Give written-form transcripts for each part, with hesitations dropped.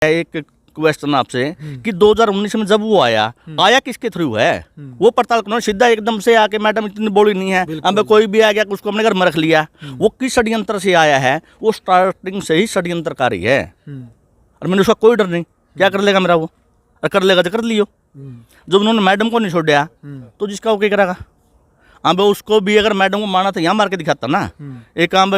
एक क्वेश्चन आपसे कि 2019 में जब वो आया किसके थ्रू है? वो पड़ताल करना सीधा एकदम से आके मैडम इतनी बोली नहीं है, अब कोई भी आ गया उसको अपने घर में रख लिया। वो किस षड्यंत्र से आया है? वो स्टार्टिंग से ही षड्यंत्रकारी है और मैंने उसका कोई डर नहीं। क्या कर लेगा मेरा वो? और कर लेगा तो कर लियो। जब उन्होंने मैडम को नहीं छोड़ा तो जिसका वो क्या करेगा? अब उसको भी अगर मैडम को मारना था यहाँ मार के दिखाता ना। एक काम।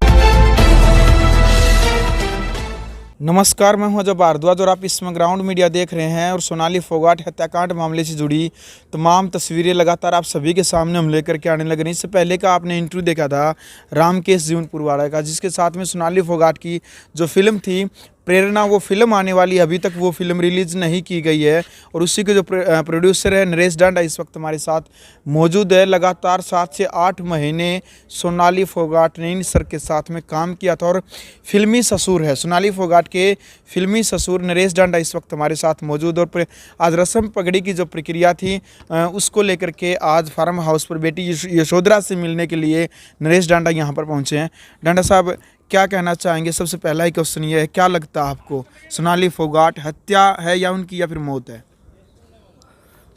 नमस्कार, मैं हूं अजय भारद्वाज और आप इसमें ग्राउंड मीडिया देख रहे हैं। और सोनाली फोगाट हत्याकांड मामले से जुड़ी तमाम तस्वीरें लगातार आप सभी के सामने हम लेकर के आने लग रही हैं। इससे पहले का आपने इंटरव्यू देखा था रामकेश जीवनपुर वाला का, जिसके साथ में सोनाली फोगाट की जो फिल्म थी प्रेरणा, वो फिल्म आने वाली, अभी तक वो फिल्म रिलीज नहीं की गई है। और उसी के जो प्रोड्यूसर है नरेश डांडा इस वक्त हमारे साथ मौजूद है। लगातार 7 से 8 महीने सोनाली फोगाट ने इन सर के साथ में काम किया था और फिल्मी ससुर है। सोनाली फोगाट के फिल्मी ससुर नरेश डांडा इस वक्त हमारे साथ मौजूद। और आज रस्म पगड़ी की जो प्रक्रिया थी उसको लेकर के आज फार्म हाउस पर बेटी यशोधरा से मिलने के लिए नरेश डांडा यहाँ पर पहुँचे हैं। डांडा साहब, क्या कहना चाहेंगे? सबसे पहला ही क्वेश्चन ये है, क्या लगता है आपको, सोनाली फोगाट हत्या है या उनकी या फिर मौत है?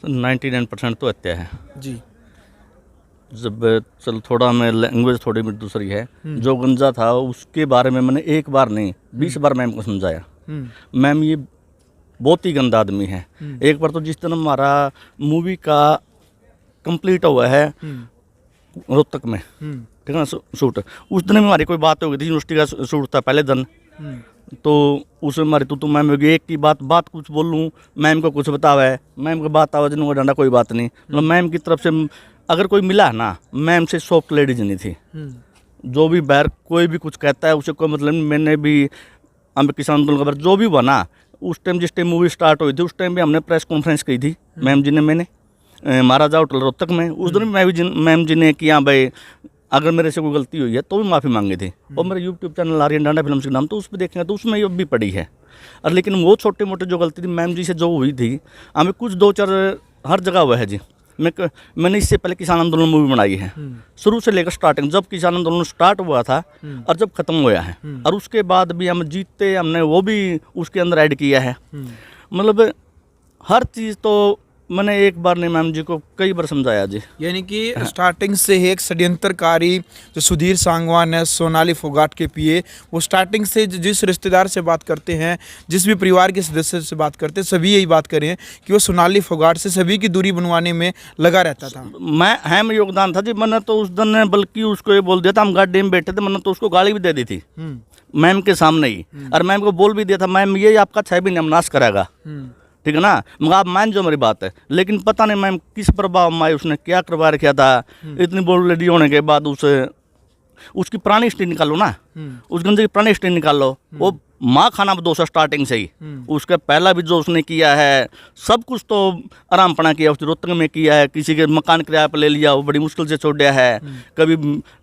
99% तो हत्या है जी। जब चल थोड़ा मैं लैंग्वेज थोड़ी भी दूसरी है। जो गंजा था उसके बारे में मैंने एक बार नहीं 20 बार मैम को समझाया। मैम ये बहुत ही गंदा आदमी है। एक बार तो जिस दिन हमारा मूवी का कंप्लीट हुआ है रोहतक में, ठीक है ना, शूट, उस दिन में हमारी कोई बात हो गई थी। यूनिवर्सिटी का शूट था पहले दिन, तो उसमें हमारी तो मैम होगी एक की बात कुछ बोल लूँ, मैम को कुछ बतावा है, मैम को बात आवाज नहीं डांडा कोई बात नहीं। मतलब मैम की तरफ से अगर कोई मिला ना, मैम से सॉफ्ट लेडीज नहीं थी। जो भी बाहर कोई भी कुछ कहता है उसे कोई मतलब नहीं। मैंने भी हम किसान आंदोलन खबर जो भी बना उस टाइम, जिस टाइम मूवी स्टार्ट हुई थी उस टाइम भी हमने प्रेस कॉन्फ्रेंस की थी मैम जी ने, मैंने महाराजा होटल रोहतक में। उस दिन मैं भी मैम जी ने कि हाँ भाई अगर मेरे से कोई गलती हुई है तो भी माफ़ी मांगी थी। और मेरा यूट्यूब चैनल आर्यन डांडा फिल्म के नाम, तो उस पर देखेंगे तो उसमें ये भी पड़ी है। और लेकिन वो छोटे मोटे जो गलती थी मैम जी से जो हुई थी, हमें कुछ 2-4 हर जगह हुआ है जी। मैंने इससे पहले किसान आंदोलन मूवी बनाई है, शुरू से लेकर स्टार्टिंग, जब किसान आंदोलन स्टार्ट हुआ था और जब खत्म हुआ है, और उसके बाद भी हम जीतते हमने वो भी उसके अंदर ऐड किया है। मतलब हर चीज़ तो मैंने एक बार नहीं मैम जी को कई बार समझाया जी। यानी कि स्टार्टिंग से ही एक षड्यंत्रकारी जो सुधीर सांगवान है सोनाली फोगाट के पीए, वो स्टार्टिंग से जिस रिश्तेदार से बात करते हैं, जिस भी परिवार के सदस्य से बात करते हैं, सभी यही बात करें कि वो सोनाली फोगाट से सभी की दूरी बनवाने में लगा रहता था। मैं अहम योगदान था जी। मैंने तो उस दिन बल्कि उसको ये बोल दिया था, हम गाड़ी में बैठे थे, मैंने तो उसको गाली भी दे दी थी मैम के सामने ही। और मैम को बोल भी दिया था, मैम ये आपका 6 महीने हम नाश कराएगा, ठीक है ना, मगर आप मान जो मेरी बात है। लेकिन पता नहीं मैम किस प्रभाव में उसने क्या करवा रखा था। इतनी बोल रेडी होने के बाद उसकी पुरानी हिस्ट्री निकालो ना, उस गंजे की पुरानी हिस्ट्री निकाल लो। वो माँ खाना दोष है स्टार्टिंग से ही। उसके पहला भी जो उसने किया है सब कुछ तो आरामपना किया, उस रोहतक में किया है, किसी के मकान किराया पर ले लिया, वो बड़ी मुश्किल से छोड़ दिया है। कभी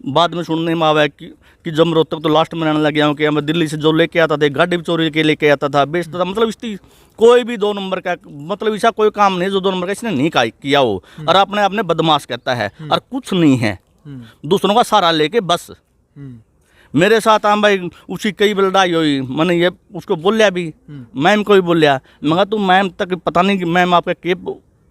बाद में सुनने में आवा है कि जब रोहतक तो लास्ट में रहने लग गया हूँ कि मैं दिल्ली से जो लेके आता था गाड़ी भी चोरी के लेके आता था, बेचता था। मतलब इसकी कोई भी 2 नंबर का, मतलब ऐसा कोई काम नहीं जो 2 नंबर का इसने नहीं किया हो। और अपने बदमाश कहता है और कुछ नहीं है, दूसरों का सहारा लेके बस। मेरे साथ हम भाई उसी कई लड़ाई हुई, मैंने ये उसको बोलिया भी, मैम को भी बोलिया, मगर तू मैम तक पता नहीं कि मैम आपका के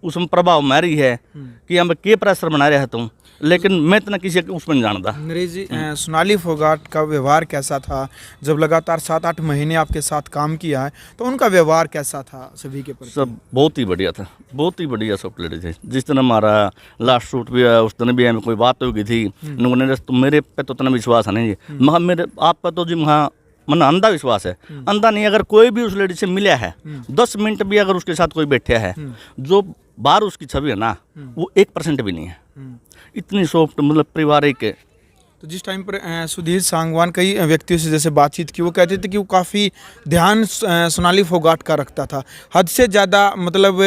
उसमें प्रभाव मारी है कि हम के प्रेशर बना रहे तुम। लेकिन मैं इतना किसी उसमें नहीं जानता। नरेश जी, सोनाली फोगाट का व्यवहार कैसा था? जब लगातार 7-8 महीने आपके साथ काम किया है तो उनका व्यवहार कैसा था सभी के प्रति? सब बहुत ही बढ़िया था, बहुत ही बढ़िया सब लड़े थे। जिस दिन हमारा लास्ट शूट भी है उस दिन भी हमें कोई बात हो गई थी, उन्होंने तो मेरे पे तो इतना विश्वास है नहीं जी, मगर मेरे आप पे तो जी वहाँ मन अंधा विश्वास है। अंधा नहीं, अगर कोई भी उस लेडी से मिला है 10 मिनट भी अगर उसके साथ कोई बैठा है, जो बाहर उसकी छवि है ना वो 1% भी नहीं है। इतनी सॉफ्ट, मतलब पारिवारिक है। तो जिस टाइम पर सुधीर सांगवान कई व्यक्तियों से जैसे बातचीत की, वो कहते थे कि वो काफ़ी ध्यान सोनाली फोगाट का रखता था, हद से ज़्यादा, मतलब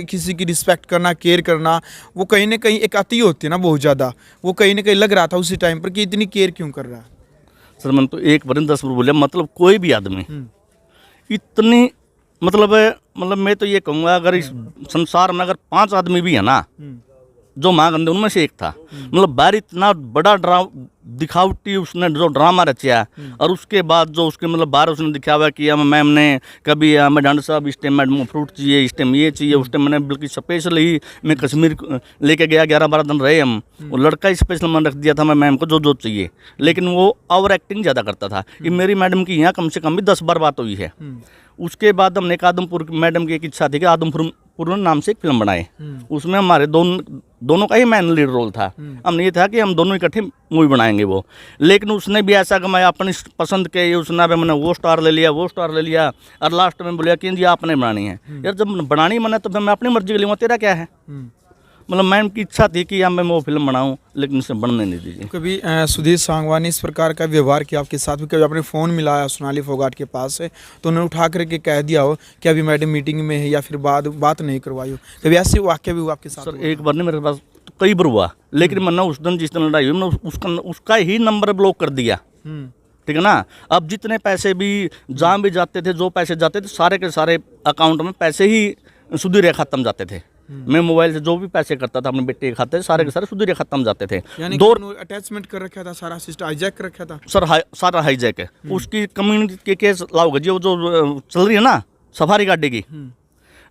किसी की रिस्पेक्ट करना, केयर करना, वो कहीं ना कहीं एक अति होती है ना बहुत ज़्यादा, वो कहीं ना कहीं लग रहा था उसी टाइम पर कि इतनी केयर क्यों कर रहा है। सर मैंने तो एक बार 10 बार बोलिया, मतलब कोई भी आदमी इतनी, मतलब मैं तो ये कहूँगा अगर इस संसार में अगर 5 आदमी भी है ना जो महागंधे उनमें से एक था। मतलब बाहर इतना बड़ा दिखावटी उसने जो ड्रामा रचा, और उसके बाद जो उसके मतलब बाहर उसने दिखावा किया, मैम ने कभी मैं डॉक्टर साहब इस टाइम मैडम को फ्रूट चाहिए, इस टाइम ये चाहिए, उस टाइम मैंने बल्कि स्पेशल ही मैं कश्मीर लेके गया, 11-12 दिन रहे हम। वो लड़का स्पेशल मैंने रख दिया था मैं मैम को जो जो चाहिए, लेकिन वो ओवर एक्टिंग ज़्यादा करता था। ये मेरी मैडम की यहाँ कम से कम भी 10 बार बात हुई है। उसके बाद हमने एक आदमपुर मैडम की एक इच्छा थी कि आदमपुर नाम से एक फिल्म बनाए, उसमें हमारे दोनों का ही मैन लीड रोल था। हमने ये था कि हम दोनों इकट्ठे मूवी बनाएंगे वो, लेकिन उसने भी ऐसा कि मैं अपनी पसंद के उसने मैंने वो स्टार ले लिया, और लास्ट में बोलिया कि जी आपने बनानी है। यार जब बनानी मैंने तो फिर मैं अपनी मर्जी के लिए, तेरा क्या है। मतलब मैम की इच्छा थी कि मैं वो फिल्म बनाऊं, लेकिन उसे बनने नहीं दीजिए। कभी सुधीर सांगवानी इस प्रकार का व्यवहार किया आपके साथ? कभी आपने फ़ोन मिलाया सोनाली फोगाट के पास से तो उन्होंने उठा करके कह दिया हो कि अभी मैडम मीटिंग में है, या फिर बात नहीं करवाई हो? कभी ऐसे वाक्य भी हुआ आपके साथ? सर एक बार नहीं, मेरे पास तो कई बार हुआ, लेकिन मैंने उस दिन जिस दिन लड़ाई हुई मैंने उसका ही नंबर ब्लॉक कर दिया। ठीक है ना। अब जितने पैसे भी जहाँ भी जाते थे, जो पैसे जाते थे, सारे के सारे अकाउंट में पैसे ही सुधीर खत्म जाते थे। मैं मोबाइल से जो भी पैसे करता था अपने बेटे के खाते, सारे के सारे सुधीर खत्म जाते थे। दो अटैचमेंट कर रखा था, सारा सिस्टम हाईजैक कर रखा था। सर सारा हाईजैक है। उसकी कम्युनिटी के केस लाओगे जी, वो जो चल रही है ना सफारी गाड़ी की,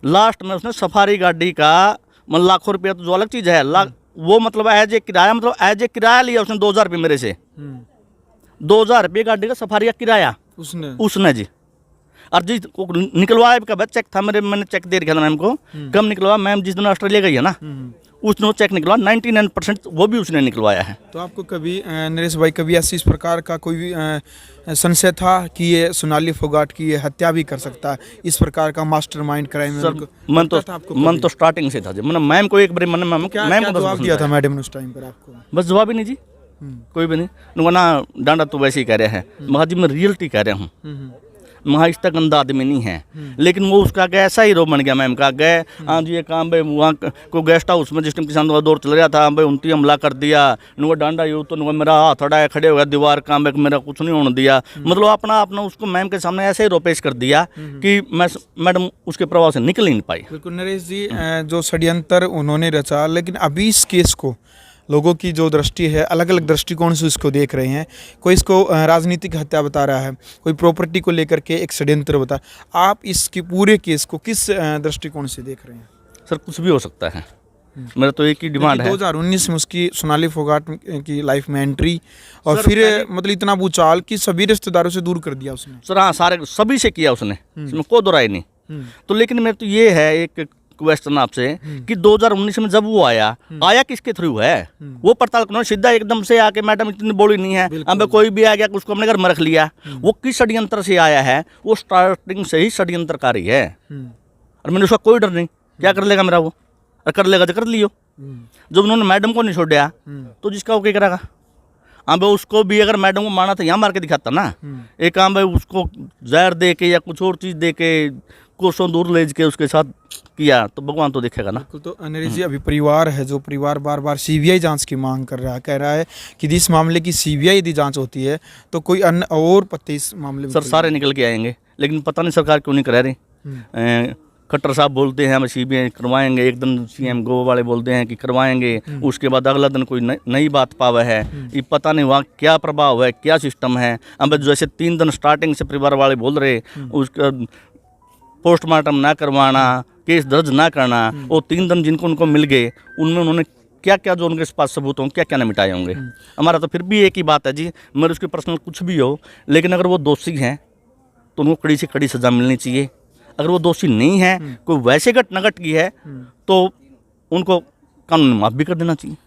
लास्ट में उसने सफारी गाड़ी का मतलब लाखों रुपया तो जो अलग चीज़ है, वो मतलब एज ए किराया लिया उसने 2000 रुपये मेरे से। 2000 रुपये गाड़ी का सफारी का किराया उसने जी। और जी निकलवाया कब चेक था मैंने चेक दे रखा था मैम को। कब निकलवा? मैम जिस दिन ऑस्ट्रेलिया गई है ना, उस दिन वो चेक निकलवा 99% वो भी उसने निकलवाया है। तो आपको कभी नरेश भाई कभी ऐसी इस प्रकार का कोई भी संशय था कि ये सोनाली फोगाट की ये हत्या भी कर सकता है, इस प्रकार का मास्टरमाइंड क्राइम? मन तो स्टार्टिंग से था जी। मैंने मैम को एक बार मैम को जवाब दिया था मैडम ने उस टाइम पर आपको? बस जवाब ही नहीं जी, कोई भी नहीं। ना डांडा तो वैसे ही कह रहे हैं, महा जी मैं रियलिटी कह रहा हूँ। महा इस तक गंदा आदमी नहीं है, लेकिन वो उसका गया ऐसा हीरो बन गया। मैम का गए हाँ जी ये काम भाई वहाँ को गेस्ट हाउस में जिस टाइम किसान का दौर चल रहा था भाई, उनकी हमला कर दिया, नुआ डांडा यू तो नुआ मेरा हाथ अड़ाया, खड़े हो गया दीवार काम भाई, मेरा कुछ नहीं होने दिया। मतलब अपना उसको मैम के सामने ऐसे ही रोपेश कर दिया कि मैडम उसके प्रभाव से निकल ही नहीं पाई। बिल्कुल नरेश जी, जो षड्यंत्र उन्होंने रचा, लेकिन अभी इस केस को लोगों की जो दृष्टि है अलग अलग दृष्टिकोण से इसको देख रहे हैं। कोई इसको राजनीतिक हत्या बता रहा है, कोई प्रॉपर्टी को लेकर के एक षड्यंत्र बता। आप इसकी पूरे केस को किस दृष्टिकोण से देख रहे हैं? सर कुछ भी हो सकता है, मेरा तो एक ही डिमांड है। 2019 में उसकी सोनाली फोगाट की लाइफ में एंट्री, और फिर मतलब इतना भूचाल कि सभी रिश्तेदारों से दूर कर दिया उसने। सर हाँ, सारे सभी से किया उसने, इसमें कोई दो राय नहीं। तो लेकिन मेरे तो ये है एक क्वेश्चन आपसे कि 2019 में जब वो आया किसके थ्रू है? वो पड़ताल करना सीधा एकदम से आके मैडम इतनी बोली नहीं है, अब कोई भी आ गया उसको अपने घर में रख लिया। वो किस षड्यंत्र से आया है? वो स्टार्टिंग से ही षड्यंत्रकारी है, और मैंने उसका कोई डर नहीं। क्या कर लेगा मेरा वो, और कर लेगा तो कर लियो। जब उन्होंने मैडम को नहीं छोड़ा तो जिसका वो क्या करेगा? हाँ भाई उसको भी अगर मैडम को मारना था यहाँ मार के दिखाता ना। एक हाँ भाई उसको जहर दे के या कुछ और चीज़ दे के कोसों दूर ले के उसके साथ किया तो भगवान तो देखेगा ना। तो नरेश जी, अभी परिवार है, जो परिवार बार बार सीबीआई जांच की मांग कर रहा है, कह रहा है कि इस मामले की सीबीआई यदि जांच होती है तो कोई अन्य और पत्ते इस मामले में। सर सारे निकल के आएंगे, लेकिन पता नहीं सरकार क्यों नहीं करा रही। खट्टर साहब बोलते हैं हम सीबीआई करवाएंगे, एक दिन सीएम गोवा वाले बोलते हैं कि करवाएंगे, उसके बाद अगला दिन कोई नई बात पावा है। ये पता नहीं वहाँ क्या प्रभाव है, क्या सिस्टम है। अब जैसे 3 दिन स्टार्टिंग से परिवार वाले बोल रहे उसका पोस्टमार्टम ना करवाना, केस दर्ज ना करना, वो 3 दिन जिनको उनको मिल गए उनमें उन्होंने क्या क्या जो उनके पास सबूत हों क्या क्या ना मिटाए होंगे। हमारा तो फिर भी एक ही बात है जी, मेरे उसके पर्सनल कुछ भी हो, लेकिन अगर वो दोषी हैं तो उनको कड़ी से कड़ी सज़ा मिलनी चाहिए। अगर वो दोषी नहीं है, कोई वैसे घटना घट गई है तो उनको कानून माफ़ भी कर देना चाहिए।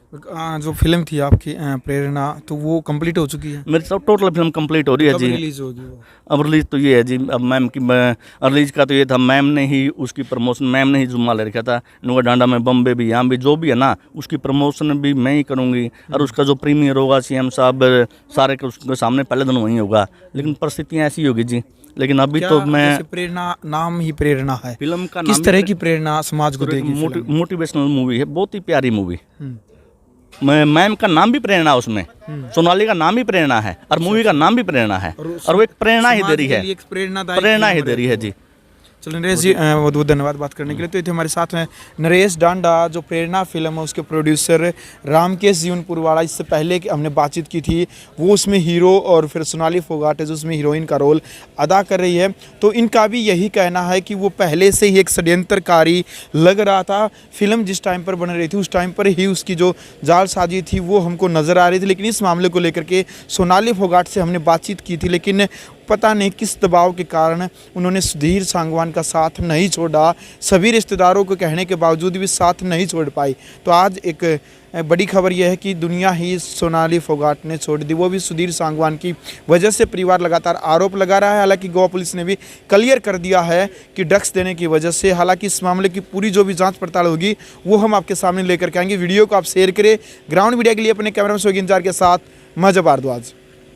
जो फिल्म थी आपकी प्रेरणा, तो वो कंप्लीट हो चुकी है? मेरी सब टोटल फिल्म कंप्लीट हो रही है जी। रिलीज होगी वो? अब रिलीज तो ये है जी, अब मैम की रिलीज का तो ये था, मैम ने ही उसकी प्रमोशन, मैम ने ही जुम्मा ले रखा था। नुआ डांडा में, बम्बे भी, यहाँ भी, जो भी है ना, उसकी प्रमोशन भी मैं ही करूँगी। और उसका जो प्रीमियर होगा सीएम साहब सारे के उसके सामने पहले दिन वहीं होगा। लेकिन परिस्थितियाँ ऐसी होगी जी। लेकिन अभी तो मैं प्रेरणा, नाम ही प्रेरणा है फिल्म का, किस तरह की प्रेरणा समाज को देगी? मोटिवेशनल मूवी है, बहुत ही प्यारी मूवी। मैम का नाम भी प्रेरणा, उसमें सोनाली का नाम भी प्रेरणा है, और मूवी का नाम भी प्रेरणा है, और वो एक प्रेरणा ही दे रही है, प्रेरणा ही दे रही है जी। चलो नरेश जी बहुत बहुत धन्यवाद बात करने के लिए। तो ये थे हमारे साथ हैं नरेश डांडा, जो प्रेरणा फिल्म है उसके प्रोड्यूसर, रामकेश जीवनपुर वाला। इससे पहले कि हमने बातचीत की थी, वो उसमें हीरो, और फिर सोनाली फोगाट है जो उसमें हीरोइन का रोल अदा कर रही है। तो इनका भी यही कहना है कि वो पहले से ही एक षड्यंत्रकारी लग रहा था। फिल्म जिस टाइम पर बन रही थी उस टाइम पर ही उसकी जो जालसाजी थी वो हमको नज़र आ रही थी। लेकिन इस मामले को लेकर के सोनाली फोगाट से हमने बातचीत की थी, लेकिन पता नहीं किस दबाव के कारण उन्होंने सुधीर सांगवान का साथ नहीं छोड़ा। सभी रिश्तेदारों को कहने के बावजूद भी साथ नहीं छोड़ पाई। तो आज एक बड़ी खबर यह है कि दुनिया ही सोनाली फोगाट ने छोड़ दी, वो भी सुधीर सांगवान की वजह से। परिवार लगातार आरोप लगा रहा है, हालांकि गोवा पुलिस ने भी क्लियर कर दिया है कि ड्रग्स देने की वजह से। हालांकि इस मामले की पूरी जो भी जांच पड़ताल होगी वो हम आपके सामने लेकर के आएंगे। वीडियो को आप शेयर करें। ग्राउंड मीडिया के लिए अपने कैमरा में सोगी इंतजार के साथ मैं भारद्वाज।